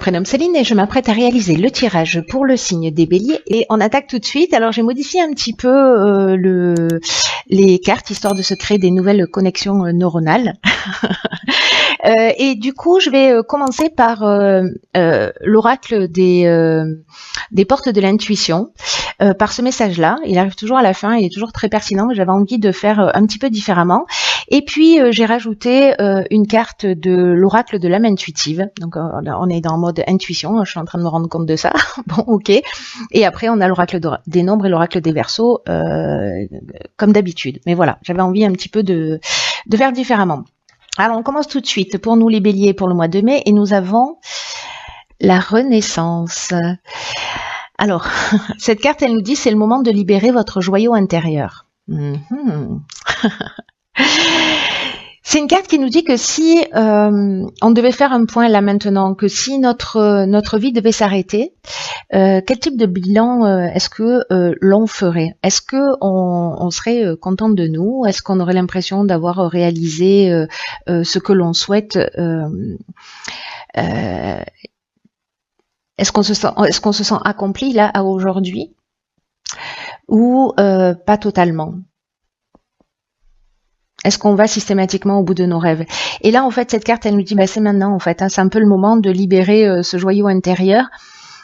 prénomme Céline et je m'apprête à réaliser le tirage pour le signe des béliers et on attaque tout de suite. Alors j'ai modifié un petit peu les cartes histoire de se créer des nouvelles connexions neuronales. Et du coup je vais commencer par l'oracle des portes de l'intuition. Par ce message-là, il arrive toujours à la fin, il est toujours très pertinent, mais j'avais envie de faire un petit peu différemment. Et puis j'ai rajouté une carte de l'oracle de l'âme intuitive. Donc on est dans le mode intuition, je suis en train de me rendre compte de ça. Bon, ok. Et après on a l'oracle des nombres et l'oracle des Verseaux, comme d'habitude. Mais voilà, j'avais envie un petit peu de faire différemment. Alors on commence tout de suite pour nous les béliers pour le mois de mai et nous avons la renaissance. Alors, cette carte, elle nous dit c'est le moment de libérer votre joyau intérieur. C'est une carte qui nous dit que si on devait faire un point là maintenant, que si notre vie devait s'arrêter, quel type de bilan est-ce que l'on ferait? Est-ce que on serait content de nous? Est-ce qu'on aurait l'impression d'avoir réalisé ce que l'on souhaite? Est-ce qu'on se sent accompli là à aujourd'hui ou pas totalement? Est-ce qu'on va systématiquement au bout de nos rêves? Et là, en fait, cette carte, elle nous dit, bah, c'est maintenant, en fait, hein, c'est un peu le moment de libérer ce joyau intérieur,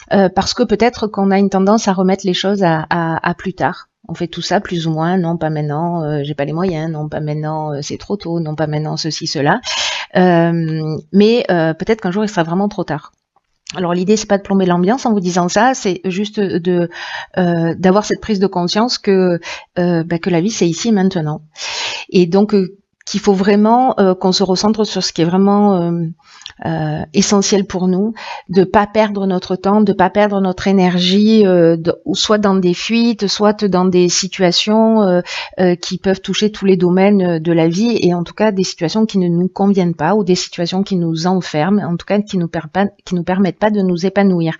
parce que peut-être qu'on a une tendance à remettre les choses à plus tard. On fait tout ça plus ou moins, non, pas maintenant, j'ai pas les moyens, non, pas maintenant, c'est trop tôt, non, pas maintenant, ceci, cela. Mais peut-être qu'un jour, il sera vraiment trop tard. Alors l'idée c'est pas de plomber l'ambiance en vous disant ça, c'est juste d'avoir cette prise de conscience que la vie c'est ici et maintenant, et donc qu'il faut vraiment qu'on se recentre sur ce qui est vraiment essentiel pour nous, de pas perdre notre temps, de pas perdre notre énergie, soit dans des fuites, soit dans des situations qui peuvent toucher tous les domaines de la vie, et en tout cas des situations qui ne nous conviennent pas ou des situations qui nous enferment, en tout cas qui nous permettent pas de nous épanouir.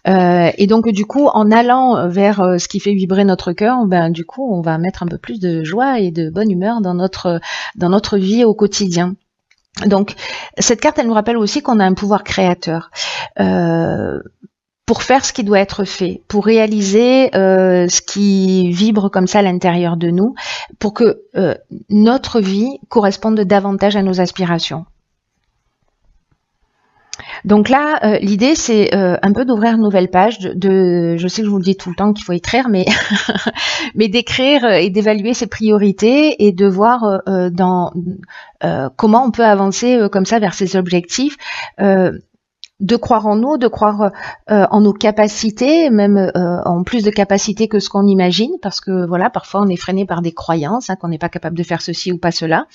Et donc du coup, en allant vers ce qui fait vibrer notre cœur, du coup, on va mettre un peu plus de joie et de bonne humeur dans notre vie au quotidien. Donc cette carte, elle nous rappelle aussi qu'on a un pouvoir créateur pour faire ce qui doit être fait, pour réaliser ce qui vibre comme ça à l'intérieur de nous, pour que notre vie corresponde davantage à nos aspirations. Donc là, l'idée, c'est un peu d'ouvrir une nouvelle page, je sais que je vous le dis tout le temps qu'il faut écrire, mais d'écrire et d'évaluer ses priorités et de voir comment on peut avancer comme ça vers ses objectifs, de croire en nous, de croire en nos capacités, même en plus de capacités que ce qu'on imagine, parce que voilà, parfois on est freiné par des croyances, qu'on n'est pas capable de faire ceci ou pas cela.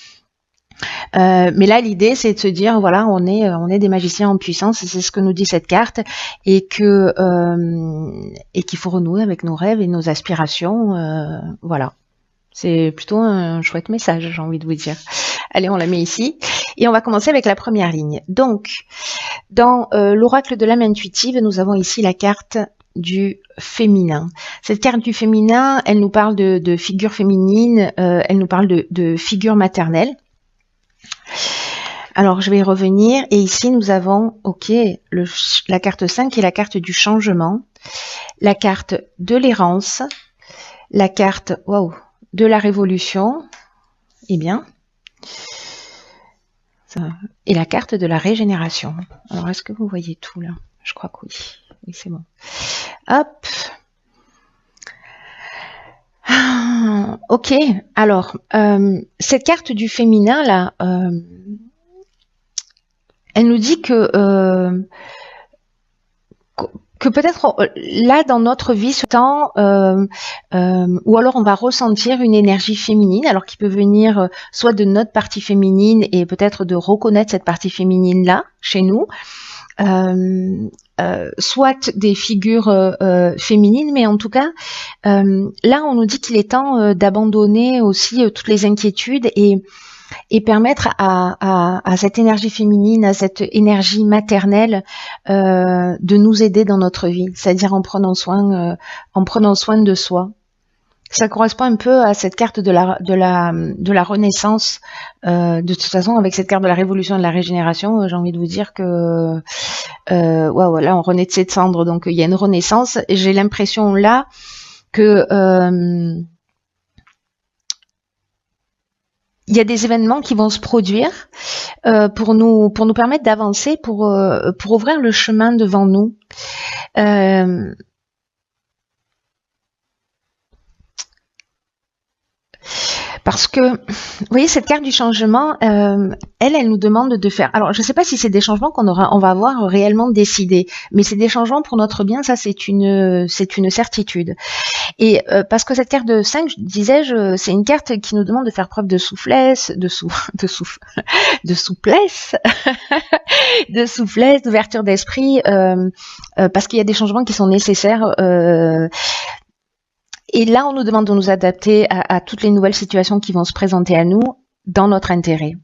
Mais là l'idée c'est de se dire voilà, on est des magiciens en puissance, c'est ce que nous dit cette carte, et qu'il faut renouer avec nos rêves et nos aspirations, voilà. C'est plutôt un chouette message, j'ai envie de vous dire. Allez, on la met ici et on va commencer avec la première ligne. Donc dans l'oracle de l'âme intuitive, nous avons ici la carte du féminin. Cette carte du féminin, elle nous parle de figure féminine, elle nous parle de figure maternelle. Alors je vais y revenir, et ici nous avons la carte 5 qui est la carte du changement, la carte de l'errance, la carte de la révolution, et la carte de la régénération. Alors est-ce que vous voyez tout là? Je crois que oui. Oui, c'est bon. Hop. Ok, alors cette carte du féminin là, elle nous dit que peut-être là dans notre vie ce temps, ou alors on va ressentir une énergie féminine, alors qui peut venir soit de notre partie féminine et peut-être de reconnaître cette partie féminine là chez nous, soit des figures féminines, mais en tout cas là on nous dit qu'il est temps d'abandonner aussi toutes les inquiétudes et permettre à cette énergie féminine, à cette énergie maternelle de nous aider dans notre vie, c'est-à-dire en prenant soin de soi. Ça correspond un peu à cette carte de la renaissance. De toute façon, avec cette carte de la révolution et de la régénération, j'ai envie de vous dire que là, on renaît de ses cendres, donc il y a une renaissance. Et j'ai l'impression là que il y a des événements qui vont se produire pour nous permettre d'avancer, pour ouvrir le chemin devant nous. Parce que, vous voyez, cette carte du changement, elle nous demande de faire. Alors, je ne sais pas si c'est des changements on va avoir réellement décidé, mais c'est des changements pour notre bien. Ça, c'est une certitude. Et parce que cette carte de 5, disais-je, c'est une carte qui nous demande de faire preuve de souplesse, de souplesse, de souplesse, d'ouverture d'esprit, parce qu'il y a des changements qui sont nécessaires. Et là, on nous demande de nous adapter à toutes les nouvelles situations qui vont se présenter à nous dans notre intérêt.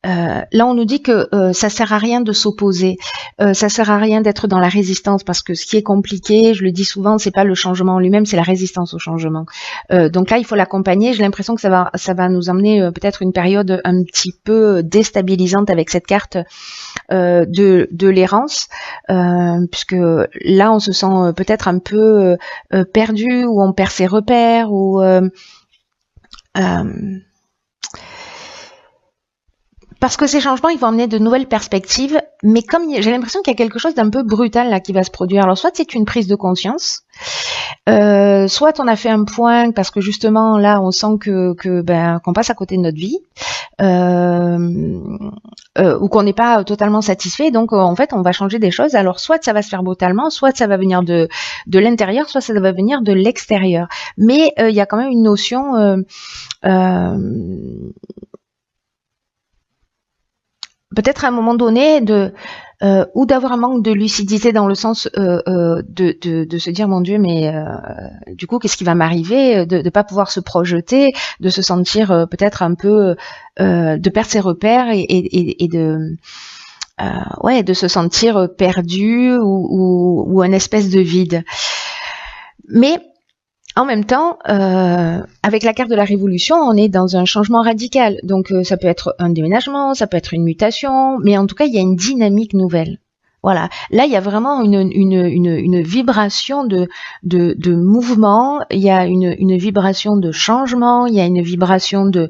Là, on nous dit que ça sert à rien de s'opposer, ça sert à rien d'être dans la résistance, parce que ce qui est compliqué, je le dis souvent, c'est pas le changement en lui-même, c'est la résistance au changement. Donc là, il faut l'accompagner. J'ai l'impression que ça va nous emmener peut-être une période un petit peu déstabilisante avec cette carte de l'errance, puisque là, on se sent peut-être un peu perdu, ou on perd ses repères, ou parce que ces changements, ils vont amener de nouvelles perspectives, mais comme j'ai l'impression qu'il y a quelque chose d'un peu brutal là qui va se produire. Alors soit c'est une prise de conscience, soit on a fait un point parce que justement là on sent qu'on passe à côté de notre vie, ou qu'on n'est pas totalement satisfait. Donc en fait on va changer des choses. Alors soit ça va se faire brutalement, soit ça va venir de l'intérieur, soit ça va venir de l'extérieur. Mais il y a quand même une notion peut-être à un moment donné ou d'avoir un manque de lucidité, dans le sens de se dire mon Dieu, mais du coup qu'est-ce qui va m'arriver, de pas pouvoir se projeter, de se sentir peut-être un peu de perdre ses repères et de se sentir perdu ou un espèce de vide. Mais en même temps, avec la carte de la révolution, on est dans un changement radical. Donc ça peut être un déménagement, ça peut être une mutation, mais en tout cas, il y a une dynamique nouvelle. Voilà. Là, il y a vraiment une vibration de mouvement, il y a une vibration de changement, il y a une vibration de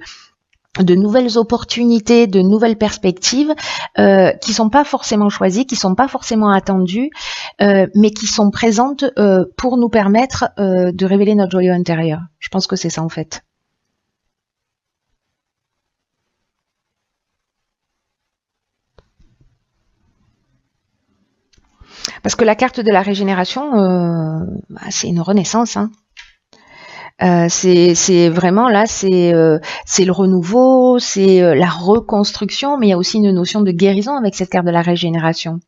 nouvelles opportunités, de nouvelles perspectives qui sont pas forcément choisies, qui sont pas forcément attendues, mais qui sont présentes pour nous permettre de révéler notre joyau intérieur. Je pense que c'est ça en fait. Parce que la carte de la régénération, c'est une renaissance, hein. C'est vraiment là, c'est le renouveau, c'est la reconstruction, mais il y a aussi une notion de guérison avec cette carte de la régénération.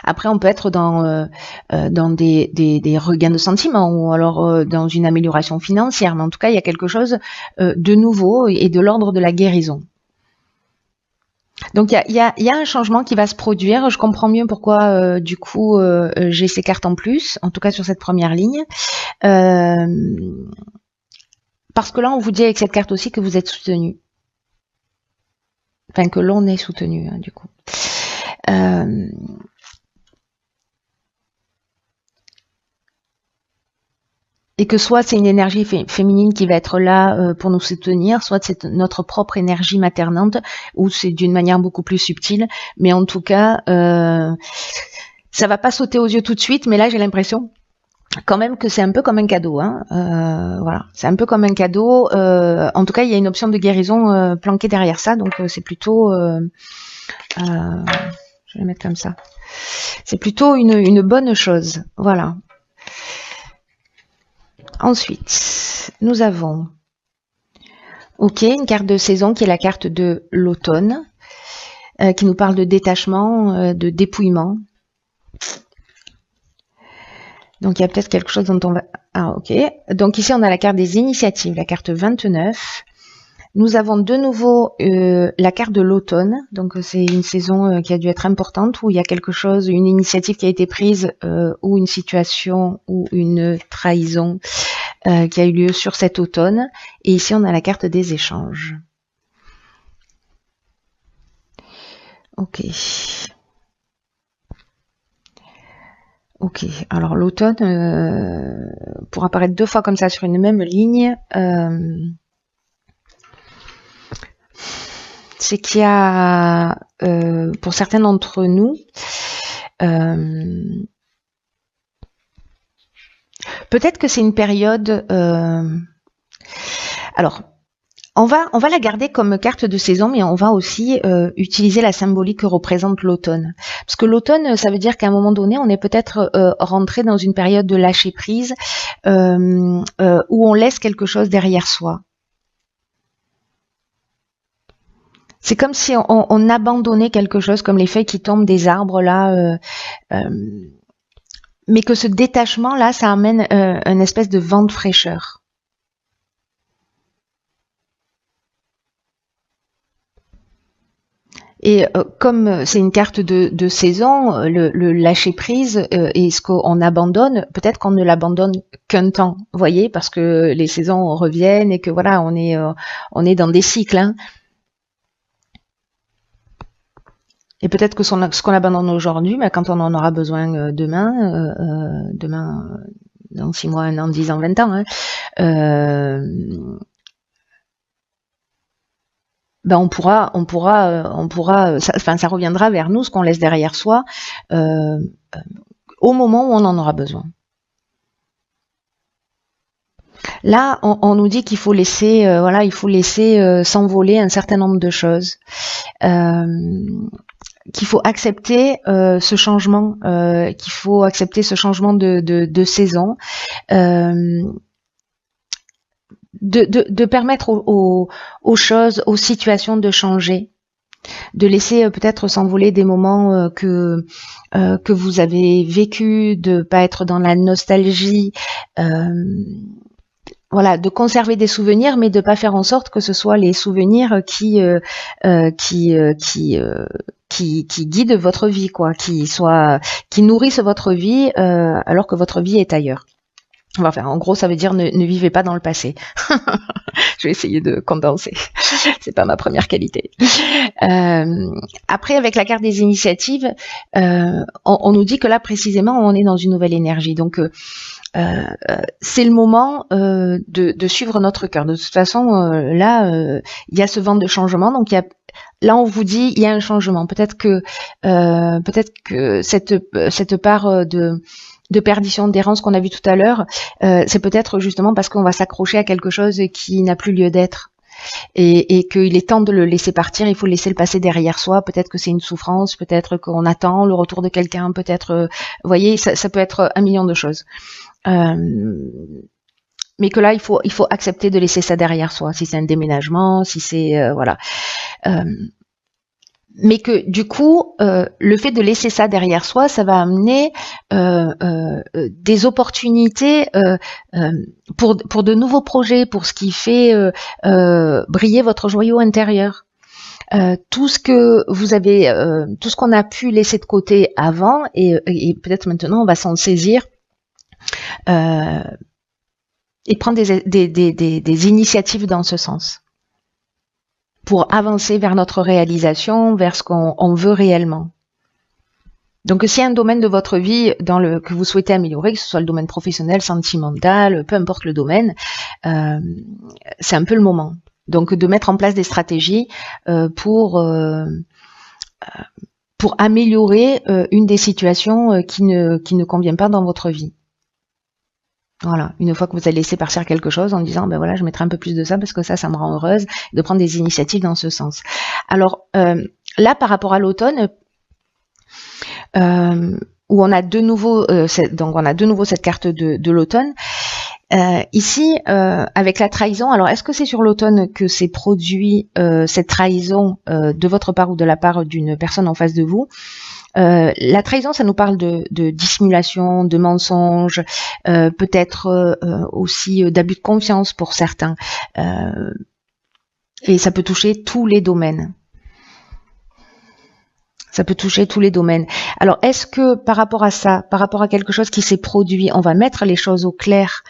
Après, on peut être dans des regains de sentiments, ou alors dans une amélioration financière, mais en tout cas, il y a quelque chose de nouveau et de l'ordre de la guérison. Donc il y a un changement qui va se produire. Je comprends mieux pourquoi du coup j'ai ces cartes en plus, en tout cas sur cette première ligne. Parce que là on vous dit avec cette carte aussi que vous êtes soutenu. Enfin que l'on est soutenu, hein, du coup. Et que soit c'est une énergie féminine qui va être là pour nous soutenir, soit c'est notre propre énergie maternante, ou c'est d'une manière beaucoup plus subtile. Mais en tout cas, ça va pas sauter aux yeux tout de suite, mais là j'ai l'impression quand même que c'est un peu comme un cadeau, hein. Voilà, c'est un peu comme un cadeau. En tout cas, il y a une option de guérison planquée derrière ça, donc c'est plutôt, je vais le mettre comme ça. C'est plutôt une bonne chose, voilà. Ensuite, nous avons une carte de saison qui est la carte de l'automne, qui nous parle de détachement, de dépouillement. Donc il y a peut-être quelque chose dont on va... Ah ok. Donc ici on a la carte des initiatives, la carte 29. Nous avons de nouveau la carte de l'automne. Donc c'est une saison qui a dû être importante, où il y a quelque chose, une initiative qui a été prise, ou une situation, ou une trahison qui a eu lieu sur cet automne. Et ici, on a la carte des échanges. Ok. Ok, alors l'automne, pour apparaître 2 fois comme ça sur une même ligne, c'est qu'il y a, pour certains d'entre nous, peut-être que c'est une période... alors, on va la garder comme carte de saison, mais on va aussi utiliser la symbolique que représente l'automne. Parce que l'automne, ça veut dire qu'à un moment donné, on est peut-être rentré dans une période de lâcher prise, où on laisse quelque chose derrière soi. C'est comme si on abandonnait quelque chose, comme les feuilles qui tombent des arbres là, mais que ce détachement là, ça amène une espèce de vent de fraîcheur. Et comme c'est une carte de saison, le lâcher prise et ce qu'on abandonne, peut-être qu'on ne l'abandonne qu'un temps, vous voyez, parce que les saisons reviennent et que voilà, on est dans des cycles. Hein. Et peut-être que ce qu'on abandonne aujourd'hui, bah, quand on en aura besoin demain, dans 6 mois, 1 an, 10 ans, 20 ans, hein, ben on pourra, ça reviendra vers nous, ce qu'on laisse derrière soi, au moment où on en aura besoin. Là, on nous dit qu'il faut laisser, s'envoler un certain nombre de choses, qu'il faut accepter ce changement, de saison. De permettre aux choses, aux situations de changer, de laisser peut-être s'envoler des moments que vous avez vécu, de pas être dans la nostalgie, voilà, de conserver des souvenirs, mais de pas faire en sorte que ce soit les souvenirs qui guident votre vie, quoi, qui nourrissent votre vie alors que votre vie est ailleurs. Enfin, en gros, ça veut dire ne vivez pas dans le passé. Je vais essayer de condenser. C'est pas ma première qualité. Après, avec la carte des initiatives, on nous dit que là, précisément, on est dans une nouvelle énergie. Donc, c'est le moment de suivre notre cœur. De toute façon, là, il y a ce vent de changement. Donc, là, on vous dit, il y a un changement. Peut-être que cette part de perdition, d'errance qu'on a vu tout à l'heure, c'est peut-être justement parce qu'on va s'accrocher à quelque chose qui n'a plus lieu d'être. Et qu'il est temps de le laisser partir, il faut laisser le passé derrière soi. Peut-être que c'est une souffrance, peut-être qu'on attend le retour de quelqu'un, peut-être, vous voyez, ça peut être 1 million de choses. Mais que là, il faut accepter de laisser ça derrière soi. Si c'est un déménagement, si c'est voilà. Mais que du coup, le fait de laisser ça derrière soi, ça va amener des opportunités pour de nouveaux projets, pour ce qui fait briller votre joyau intérieur. Tout ce que vous avez, tout ce qu'on a pu laisser de côté avant, et peut-être maintenant on va s'en saisir et prendre des initiatives dans ce sens, pour avancer vers notre réalisation, vers ce qu'on veut réellement. Donc, s'il y a un domaine de votre vie que vous souhaitez améliorer, que ce soit le domaine professionnel, sentimental, peu importe le domaine, c'est un peu le moment. Donc, de mettre en place des stratégies pour améliorer une des situations qui ne convient pas dans votre vie. Voilà, une fois que vous avez laissé partir quelque chose en disant, ben voilà, je mettrai un peu plus de ça parce que ça me rend heureuse, de prendre des initiatives dans ce sens. Alors là, par rapport à l'automne, où on a de nouveau, cette carte de l'automne. Ici, avec la trahison, alors est-ce que c'est sur l'automne que s'est produit cette trahison de votre part ou de la part d'une personne en face de vous? La trahison, ça nous parle de dissimulation, de mensonge, peut-être aussi d'abus de confiance pour certains. Et ça peut toucher tous les domaines. Ça peut toucher tous les domaines. Alors, est-ce que par rapport à ça, par rapport à quelque chose qui s'est produit, on va mettre les choses au clair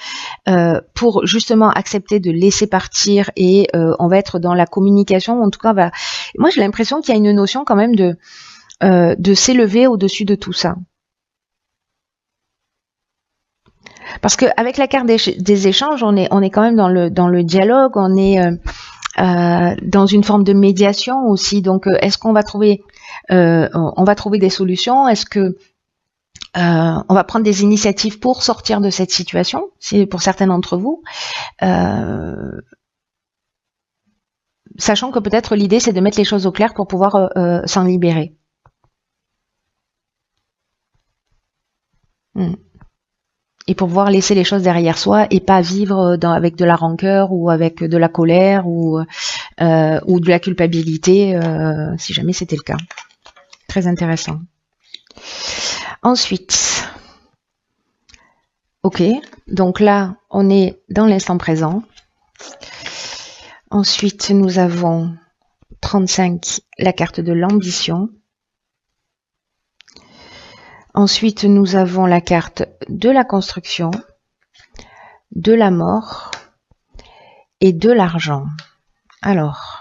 pour justement accepter de laisser partir et on va être dans la communication. En tout cas, moi j'ai l'impression qu'il y a une notion quand même de s'élever au-dessus de tout ça. Parce que avec la carte des échanges, on est quand même dans le dialogue, on est dans une forme de médiation aussi. Donc, est-ce qu'on va trouver des solutions? Est-ce que on va prendre des initiatives pour sortir de cette situation? C'est pour certains d'entre vous, sachant que peut-être l'idée c'est de mettre les choses au clair pour pouvoir s'en libérer. Et pour pouvoir laisser les choses derrière soi et pas vivre avec de la rancœur ou avec de la colère ou de la culpabilité, si jamais c'était le cas. Très intéressant. Ensuite, ok, donc là, on est dans l'instant présent. Ensuite, nous avons 35, la carte de l'ambition. Ensuite, nous avons la carte de la construction, de la mort et de l'argent. Alors,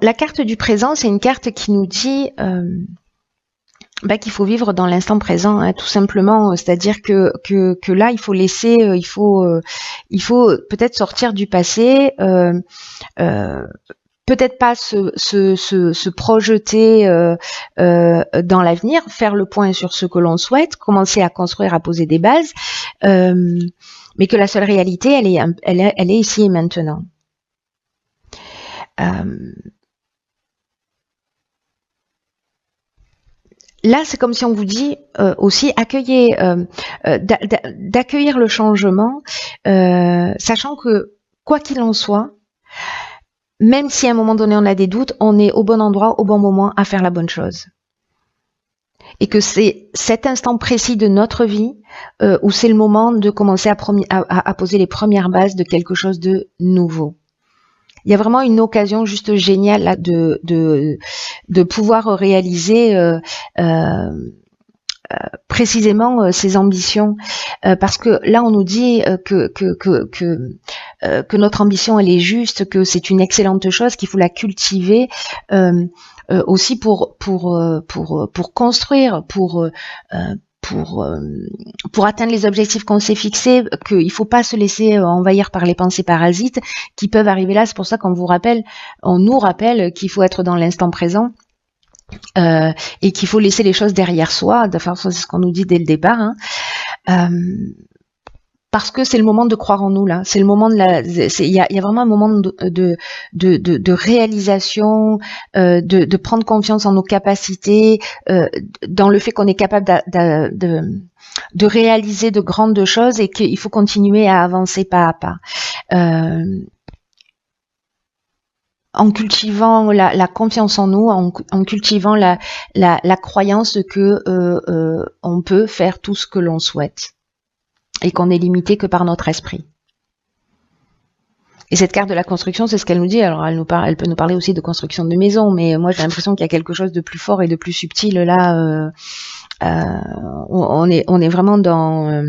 la carte du présent, c'est une carte qui nous dit qu'il faut vivre dans l'instant présent, hein, tout simplement. C'est-à-dire que là, il faut laisser, il faut peut-être sortir du passé, peut-être pas se projeter dans l'avenir, faire le point sur ce que l'on souhaite, commencer à construire, à poser des bases, mais que la seule réalité, elle est ici et maintenant. Là, c'est comme si on vous dit aussi d'accueillir le changement, sachant que quoi qu'il en soit, même si à un moment donné on a des doutes, on est au bon endroit, au bon moment à faire la bonne chose. Et que c'est cet instant précis de notre vie où c'est le moment de commencer à poser les premières bases de quelque chose de nouveau. Il y a vraiment une occasion juste géniale là, de pouvoir réaliser précisément ses ambitions, parce que là on nous dit que notre ambition elle est juste, que c'est une excellente chose, qu'il faut la cultiver aussi pour construire, pour atteindre les objectifs qu'on s'est fixés, qu'il faut pas se laisser envahir par les pensées parasites qui peuvent arriver là. C'est pour ça qu'on nous rappelle qu'il faut être dans l'instant présent et qu'il faut laisser les choses derrière soi. Enfin, c'est ce qu'on nous dit dès le départ. Parce que c'est le moment de croire en nous là, c'est le moment il y a vraiment un moment de réalisation, de prendre confiance en nos capacités, dans le fait qu'on est capable de réaliser de grandes choses et qu'il faut continuer à avancer pas à pas. En cultivant la confiance en nous, en cultivant la croyance que on peut faire tout ce que l'on souhaite. Et qu'on est limité que par notre esprit. Et cette carte de la construction, c'est ce qu'elle nous dit. Alors, elle peut nous parler aussi de construction de maison, mais moi, j'ai l'impression qu'il y a quelque chose de plus fort et de plus subtil là. On est vraiment dans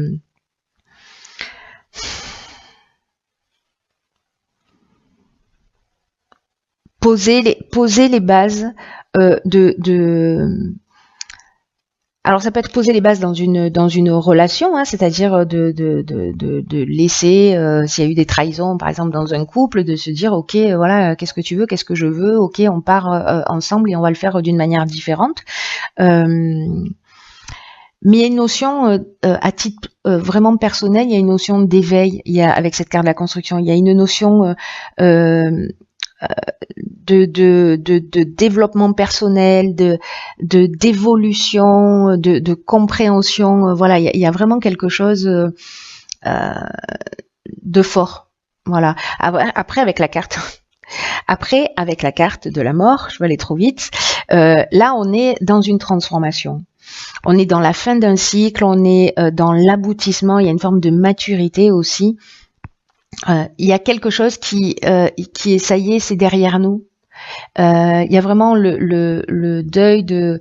poser les bases Alors ça peut être poser les bases dans une relation, hein, c'est-à-dire de laisser, s'il y a eu des trahisons par exemple dans un couple, de se dire ok voilà, qu'est-ce que tu veux, qu'est-ce que je veux, ok on part ensemble et on va le faire d'une manière différente. Mais il y a une notion à titre vraiment personnel, il y a une notion d'éveil, avec cette carte de la construction, il y a une notion de développement personnel, d'évolution, de compréhension. Voilà, il y a vraiment quelque chose de fort. Voilà. Après avec la carte de la mort, je vais aller trop vite. Là, on est dans une transformation. On est dans la fin d'un cycle, on est dans l'aboutissement, il y a une forme de maturité aussi. Il y a quelque chose qui est, ça y est, c'est derrière nous. Il y a vraiment le deuil d'un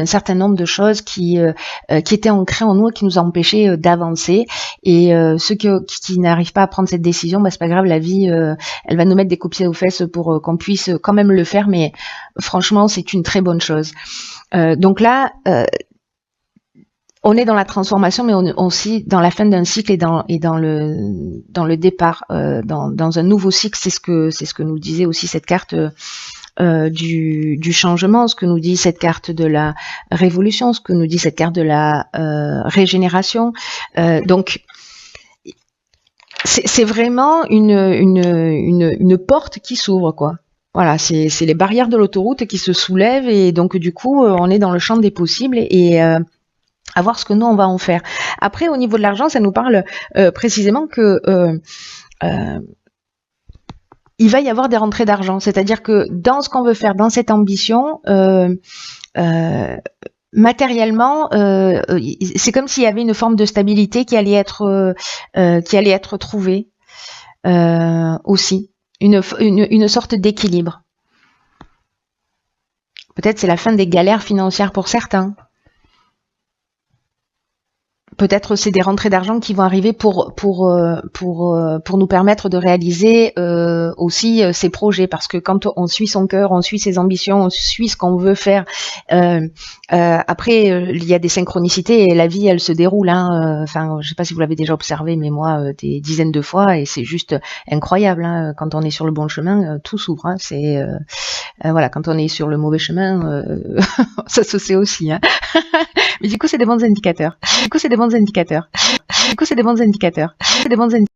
certain nombre de choses qui étaient ancrées en nous et qui nous empêchaient d'avancer. Et ceux qui n'arrivent pas à prendre cette décision, bah c'est pas grave, la vie elle va nous mettre des coups de pied aux fesses pour qu'on puisse quand même le faire, mais franchement c'est une très bonne chose. Donc là on est dans la transformation, mais on est aussi dans la fin d'un cycle et dans le départ, dans un nouveau cycle. C'est ce que nous disait aussi cette carte du changement, ce que nous dit cette carte de la révolution, ce que nous dit cette carte de la régénération. Donc c'est vraiment une porte qui s'ouvre, quoi. Voilà, c'est les barrières de l'autoroute qui se soulèvent, et donc du coup on est dans le champ des possibles et à voir ce que nous on va en faire. Après, au niveau de l'argent, ça nous parle précisément que il va y avoir des rentrées d'argent, c'est-à-dire que dans ce qu'on veut faire, dans cette ambition, matériellement, c'est comme s'il y avait une forme de stabilité qui allait être trouvée aussi, une sorte d'équilibre. Peut-être c'est la fin des galères financières pour certains. Peut-être c'est des rentrées d'argent qui vont arriver pour nous permettre de réaliser aussi ces projets, parce que quand on suit son cœur, on suit ses ambitions, on suit ce qu'on veut faire, après il y a des synchronicités et la vie elle se déroule, hein. Enfin je sais pas si vous l'avez déjà observé, mais moi des dizaines de fois, et c'est juste incroyable, hein. Quand on est sur le bon chemin, tout s'ouvre, hein. C'est voilà, quand on est sur le mauvais chemin, ça se sait aussi, hein. Mais du coup c'est des bons indicateurs.